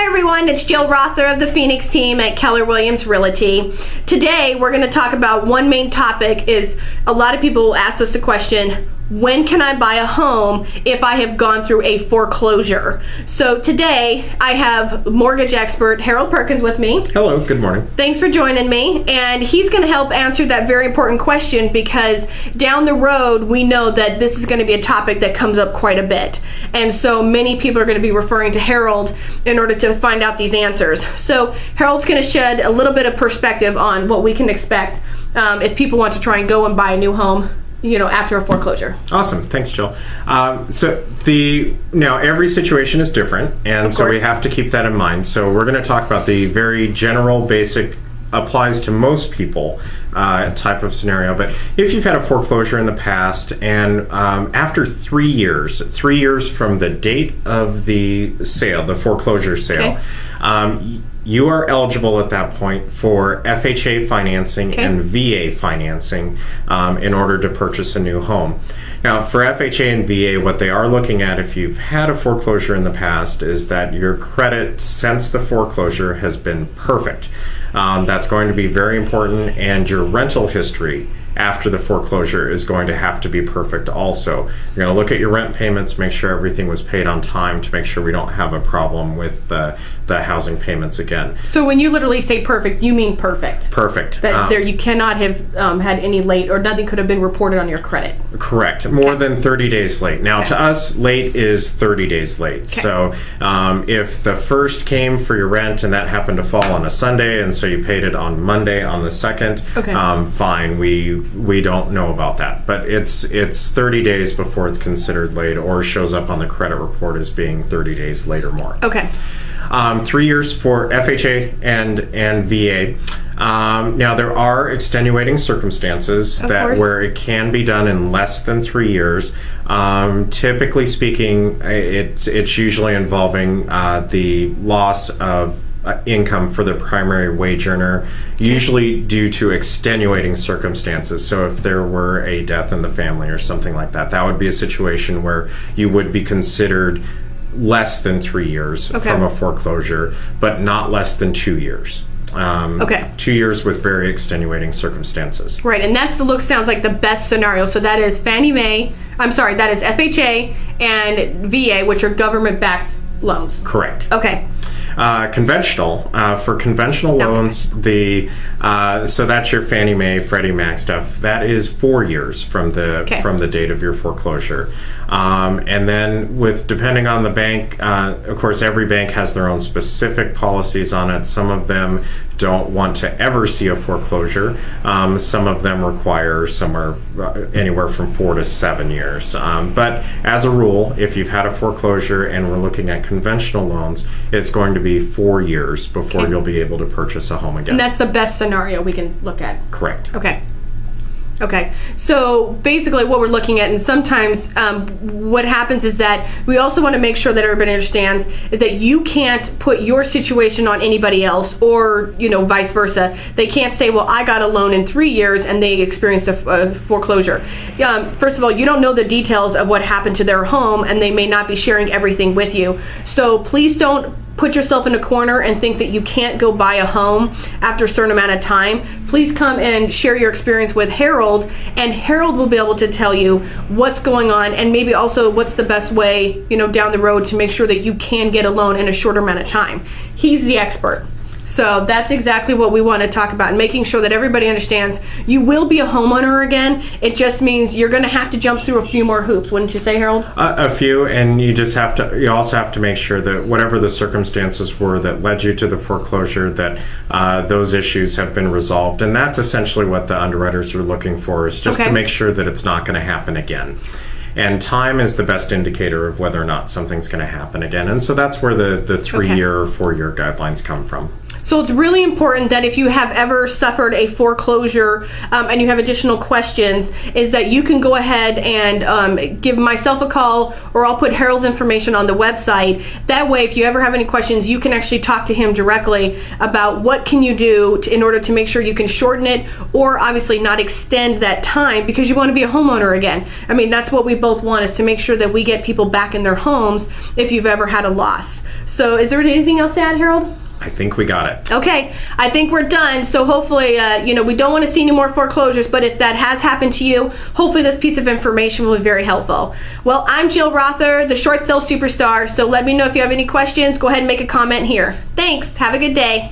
Hi everyone, it's Jill Rother of the Phoenix team at Keller Williams Realty. Today we're going to talk about one main topic. Is a lot of people ask us the question, when can I buy a home if I have gone through a foreclosure? So today I have mortgage expert Harold Perkins with me. Hello, good morning. Thanks for joining me. And he's going to help answer that very important question, because down the road we know that this is going to be a topic that comes up quite a bit. And so many people are going to be referring to Harold in order to find out these answers. So Harold's going to shed a little bit of perspective on what we can expect if people want to try and go and buy a new home, after a foreclosure. Awesome, thanks, Jill. Now every situation is different, and so we have to keep that in mind. So we're going to talk about the very general, basic, applies to most people type of scenario. But if you've had a foreclosure in the past, and after 3 years from the date of the sale, the foreclosure sale, you are eligible at that point for FHA financing and VA financing in order to purchase a new home. Now, for FHA and VA, what they are looking at if you've had a foreclosure in the past is that your credit since the foreclosure has been perfect. That's going to be very important, and your rental history after the foreclosure is going to have to be perfect also. You're going to look at your rent payments, make sure everything was paid on time to make sure we don't have a problem with the housing payments again. So when you literally say perfect, you mean perfect? Perfect. That you cannot have had any late, or nothing could have been reported on your credit? Correct. More than 30 days late. Now to us, late is 30 days late. So if the first came for your rent and that happened to fall on a Sunday, and so you paid it on Monday on the 2nd, fine, we don't know about that. But it's 30 days before it's considered late or shows up on the credit report as being 30 days late or more. 3 years for FHA and VA. Now there are extenuating circumstances where it can be done in less than 3 years. Typically speaking, it's usually involving the loss of income for the primary wage earner, usually due to extenuating circumstances. So if there were a death in the family or something like that, that would be a situation where you would be considered less than 3 years from a foreclosure, but not less than 2 years. 2 years with very extenuating circumstances. Right, and that's sounds like the best scenario. So that is that is FHA and VA, which are government-backed loans. Correct. Okay. Conventional, for conventional loans, so that's your Fannie Mae, Freddie Mac stuff. That is 4 years from the date of your foreclosure. And then depending on the bank, of course, every bank has their own specific policies on it. Some of them don't want to ever see a foreclosure. Some of them require anywhere from 4 to 7 years. But as a rule, if you've had a foreclosure and we're looking at conventional loans, it's going to be 4 years before you'll be able to purchase a home again. And that's the best scenario we can look at. Correct. Okay, so basically what we're looking at, and sometimes what happens is that we also want to make sure that everybody understands is that you can't put your situation on anybody else, or vice versa. They can't say, well, I got a loan in 3 years and they experienced a foreclosure. First of all, you don't know the details of what happened to their home, and they may not be sharing everything with you. So please don't put yourself in a corner and think that you can't go buy a home after a certain amount of time. Please come and share your experience with Harold, and Harold will be able to tell you what's going on, and maybe also what's the best way, down the road to make sure that you can get a loan in a shorter amount of time. He's the expert. So that's exactly what we want to talk about, and making sure that everybody understands you will be a homeowner again. It just means you're going to have to jump through a few more hoops, wouldn't you say, Harold? A few, and you also have to make sure that whatever the circumstances were that led you to the foreclosure, that those issues have been resolved. And that's essentially what the underwriters are looking for, is just to make sure that it's not going to happen again. And time is the best indicator of whether or not something's going to happen again. And so that's where the 3 year or 4 year guidelines come from. So it's really important that if you have ever suffered a foreclosure and you have additional questions, is that you can go ahead and give myself a call, or I'll put Harold's information on the website. That way, if you ever have any questions, you can actually talk to him directly about what can you do in order to make sure you can shorten it, or obviously not extend that time, because you want to be a homeowner again. I mean, that's what we both want, is to make sure that we get people back in their homes if you've ever had a loss. So is there anything else to add, Harold? I think we got it. Okay, I think we're done. So hopefully, we don't want to see any more foreclosures, but if that has happened to you, hopefully this piece of information will be very helpful. Well, I'm Jill Rother, the short sale superstar. So let me know if you have any questions. Go ahead and make a comment here. Thanks. Have a good day.